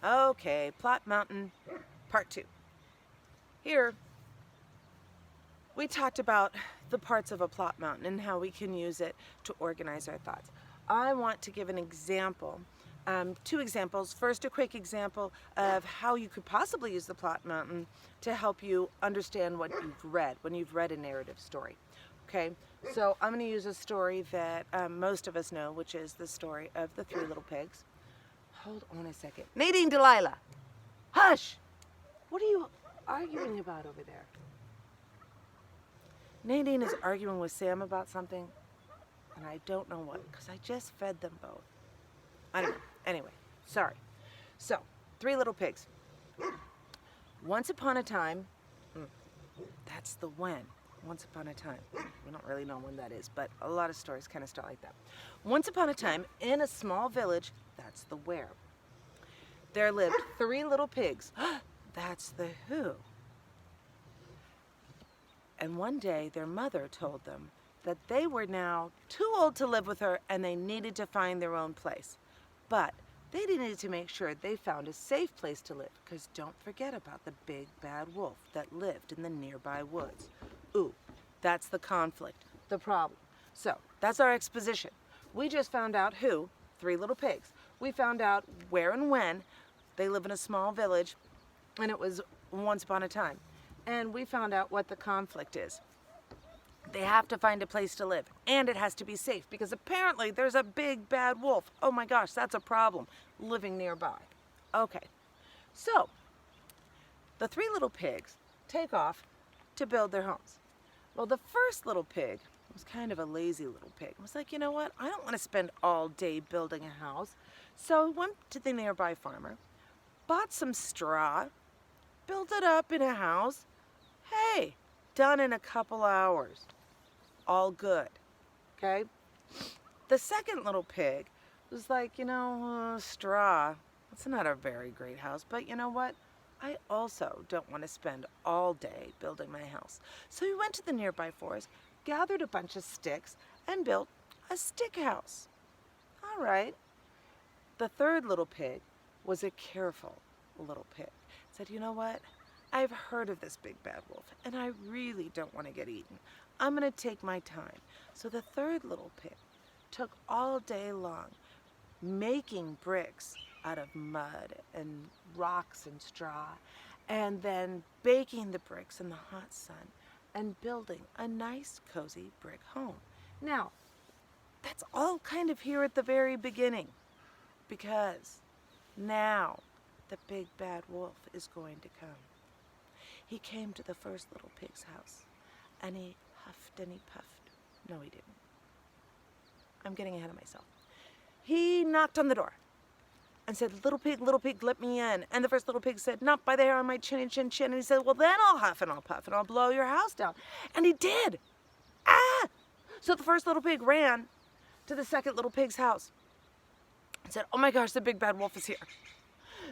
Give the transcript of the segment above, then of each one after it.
Okay, Plot Mountain, part 2. Here, we talked about the parts of a plot mountain and how we can use it to organize our thoughts. I want to give an example, 2 examples. First, a quick example of how you could possibly use the plot mountain to help you understand what you've read when you've read a narrative story. Okay, so I'm going to use a story that most of us know, which is the story of the 3 little pigs. Hold on a second. Nadine, Delilah, hush! What are you arguing about over there? Nadine is arguing with Sam about something, and I don't know what, because I just fed them both. I don't know. Anyway, sorry. So, 3 little pigs. Once upon a time, that's the when. Once upon a time. We don't really know when that is, but a lot of stories kind of start like that. Once upon a time, in a small village, that's the where. There lived 3 little pigs. That's the who. And one day, their mother told them that they were now too old to live with her and they needed to find their own place. But they needed to make sure they found a safe place to live, because don't forget about the big bad wolf that lived in the nearby woods. Ooh, that's the conflict, the problem. So, that's our exposition. We just found out who, 3 little pigs. We found out where and when. They live in a small village, and it was once upon a time. And we found out what the conflict is. They have to find a place to live, and it has to be safe, because apparently there's a big bad wolf. Oh my gosh, that's a problem, living nearby. Okay, so the 3 little pigs take off to build their homes. Well, the first little pig was kind of a lazy little pig. It was like, you know what, I don't want to spend all day building a house. So he went to the nearby farmer, bought some straw, built it up in a house. Hey, done in a couple hours. All good, okay? The second little pig was like, straw, that's not a very great house, but you know what? I also don't want to spend all day building my house. So he went to the nearby forest, gathered a bunch of sticks, and built a stick house. All right. The third little pig was a careful little pig. Said, you know what? I've heard of this big bad wolf, and I really don't want to get eaten. I'm going to take my time. So the third little pig took all day long making bricks out of mud and rocks and straw, and then baking the bricks in the hot sun and building a nice, cozy brick home. Now, that's all kind of here at the very beginning, because now the big bad wolf is going to come. He came to the first little pig's house, and he huffed and he puffed. No, he didn't. I'm getting ahead of myself. He knocked on the door and said, little pig, let me in. And the first little pig said, not by the hair on my chinny chin chin. And he said, well, then I'll huff and I'll puff and I'll blow your house down. And he did. Ah! So the first little pig ran to the second little pig's house and said, oh my gosh, the big bad wolf is here.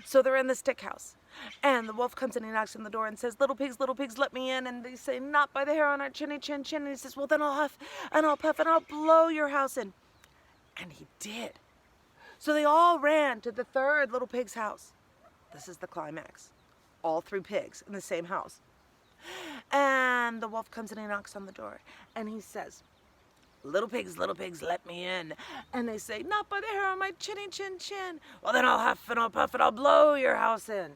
So they're in the stick house. And the wolf comes in and knocks on the door and says, little pigs, let me in. And they say, not by the hair on our chinny chin chin. And he says, well, then I'll huff and I'll puff and I'll blow your house in. And he did. So they all ran to the third little pig's house. This is the climax. All 3 pigs in the same house. And the wolf comes in and knocks on the door. And he says, little pigs, let me in. And they say, not by the hair on my chinny chin chin. Well, then I'll huff and I'll puff and I'll blow your house in.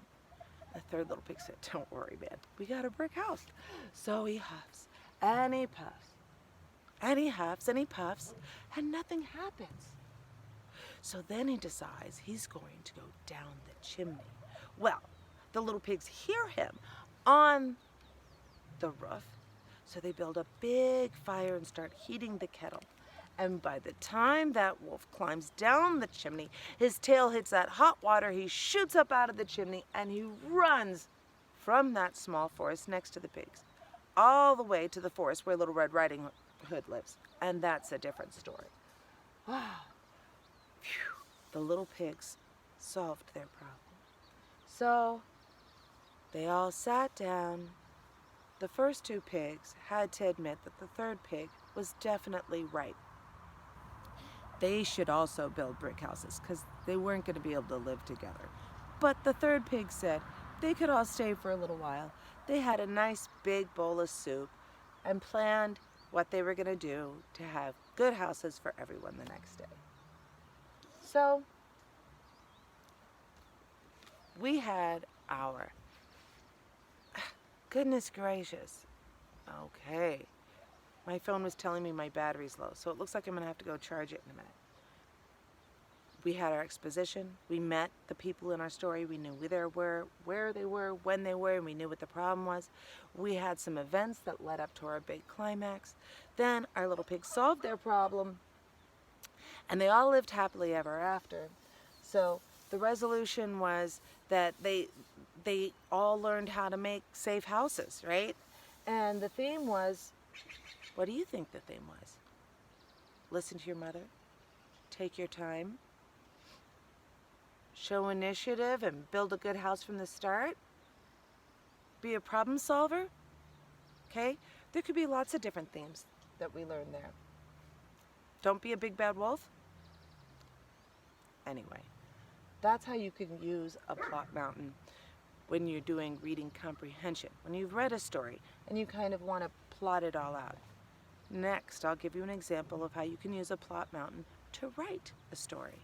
The third little pig said, don't worry, man. We got a brick house. So he huffs and he puffs. And he huffs and he puffs. And nothing happens. So then he decides he's going to go down the chimney. Well, the little pigs hear him on the roof. So they build a big fire and start heating the kettle. And by the time that wolf climbs down the chimney, his tail hits that hot water, he shoots up out of the chimney, and he runs from that small forest next to the pigs, all the way to the forest where Little Red Riding Hood lives. And that's a different story. Wow. Phew. The little pigs solved their problem. So they all sat down. The first 2 pigs had to admit that the third pig was definitely right. They should also build brick houses, because they weren't going to be able to live together. But the third pig said they could all stay for a little while. They had a nice big bowl of soup and planned what they were going to do to have good houses for everyone the next day. So we had our, goodness gracious, okay. My phone was telling me my battery's low, so it looks like I'm going to have to go charge it in a minute. We had our exposition. We met the people in our story. We knew who they were, where they were, when they were, and we knew what the problem was. We had some events that led up to our big climax. Then our little pigs solved their problem, and they all lived happily ever after. So the resolution was that they all learned how to make safe houses, right? And the theme was, what do you think the theme was? Listen to your mother. Take your time. Show initiative and build a good house from the start. Be a problem solver. Okay? There could be lots of different themes that we learned there. Don't be a big bad wolf. Anyway, that's how you can use a plot mountain when you're doing reading comprehension. When you've read a story and you kind of want to plot it all out. Next, I'll give you an example of how you can use a plot mountain to write a story.